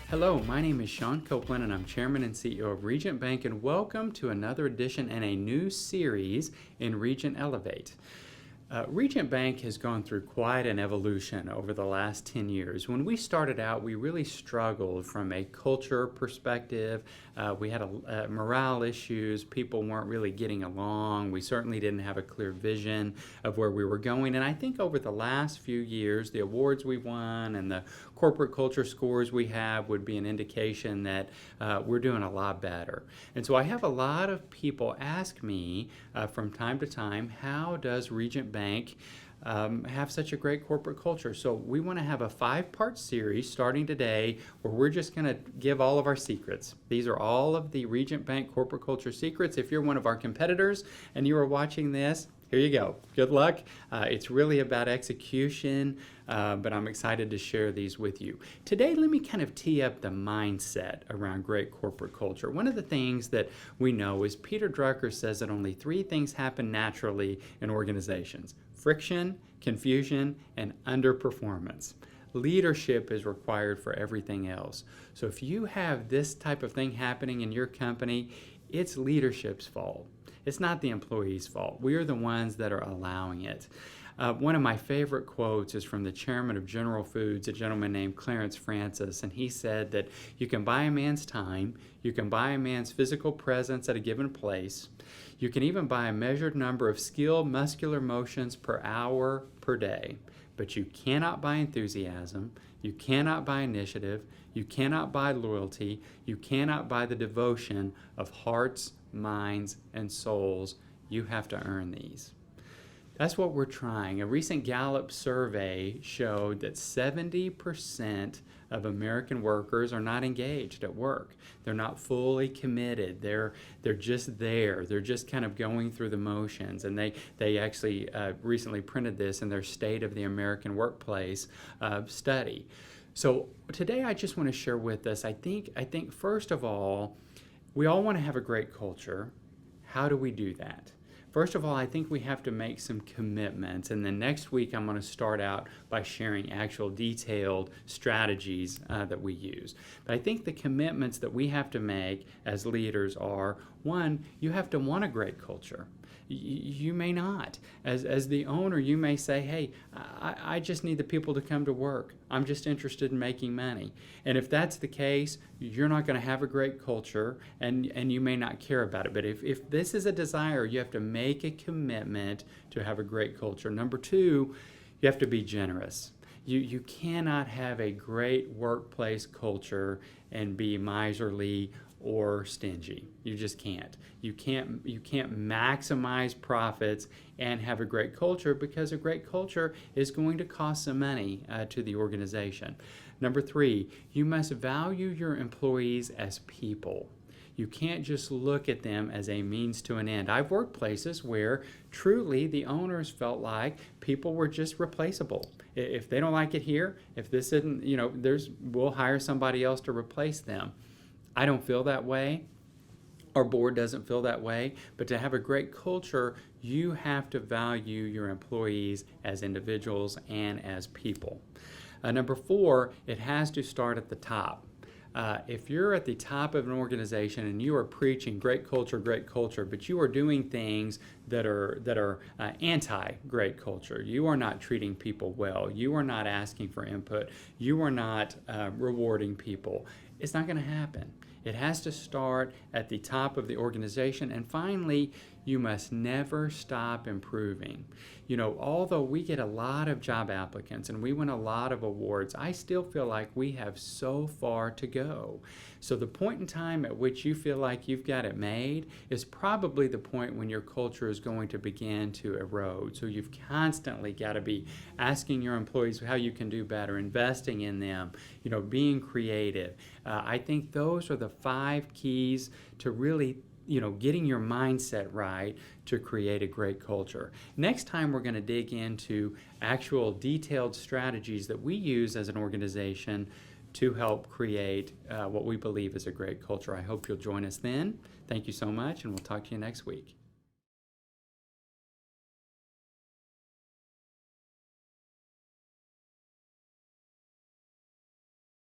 Hello, my name is Sean Copeland and I'm Chairman and CEO of Regent Bank, and welcome to another edition and a new series in Regent Elevate. Regent Bank has gone through quite an evolution over the last 10 years. When we started out, we really struggled from a culture perspective. We had morale issues. People weren't really getting along. We certainly didn't have a clear vision of where we were going. And I think over the last few years, the awards we won and the corporate culture scores we have would be an indication that we're doing a lot better. And so I have a lot of people ask me from time to time, how does Regent Bank have such a great corporate culture? So we want to have a 5-part series starting today where we're just going to give all of our secrets. These are all of the Regent Bank corporate culture secrets. If you're one of our competitors and you are watching this, here you go. Good luck. It's really about execution, but I'm excited to share these with you. Today, let me kind of tee up the mindset around great corporate culture. One of the things that we know is Peter Drucker says that only 3 things happen naturally in organizations: friction, confusion, and underperformance. Leadership is required for everything else. So if you have this type of thing happening in your company, it's leadership's fault. It's not the employee's fault. We are the ones that are allowing it. One of my favorite quotes is from the chairman of General Foods, a gentleman named Clarence Francis, and he said that you can buy a man's time, you can buy a man's physical presence at a given place, you can even buy a measured number of skilled muscular motions per hour per day, but you cannot buy enthusiasm, you cannot buy initiative, you cannot buy loyalty, you cannot buy the devotion of hearts, minds, and souls. You have to earn these. That's what we're trying. A recent Gallup survey showed that 70% of American workers are not engaged at work. They're not fully committed. They're just there. They're just kind of going through the motions. And they actually recently printed this in their State of the American Workplace study. So today I just want to share with us, I think first of all, we all want to have a great culture. How do we do that? First of all, I think we have to make some commitments, and then next week I'm going to start out by sharing actual detailed strategies that we use. But I think the commitments that we have to make as leaders are, one, you have to want a great culture. You may not. As the owner, you may say, hey, I just need the people to come to work. I'm just interested in making money. And if that's the case, you're not going to have a great culture, and you may not care about it. But if this is a desire, you have to make a commitment to have a great culture. Number 2, you have to be generous. You cannot have a great workplace culture and be miserly or stingy. You just can't. You can't maximize profits and have a great culture, because a great culture is going to cost some money to the organization. Number 3, you must value your employees as people. You can't just look at them as a means to an end. I've worked places where truly the owners felt like people were just replaceable. If they don't like it here, if this isn't, we'll hire somebody else to replace them. I don't feel that way. Our board doesn't feel that way. But to have a great culture, you have to value your employees as individuals and as people. Number 4, it has to start at the top. If you're at the top of an organization and you are preaching great culture, but you are doing things that are anti-great culture, you are not treating people well, you are not asking for input, you are not rewarding people, it's not going to happen. It has to start at the top of the organization. And finally, you must never stop improving. Although we get a lot of job applicants and we win a lot of awards, I still feel like we have so far to go. So the point in time at which you feel like you've got it made is probably the point when your culture is going to begin to erode. So you've constantly got to be asking your employees how you can do better, investing in them, being creative. I think those are the 5 keys to really getting your mindset right to create a great culture. Next time, we're going to dig into actual detailed strategies that we use as an organization to help create what we believe is a great culture. I hope you'll join us then. Thank you so much, and we'll talk to you next week.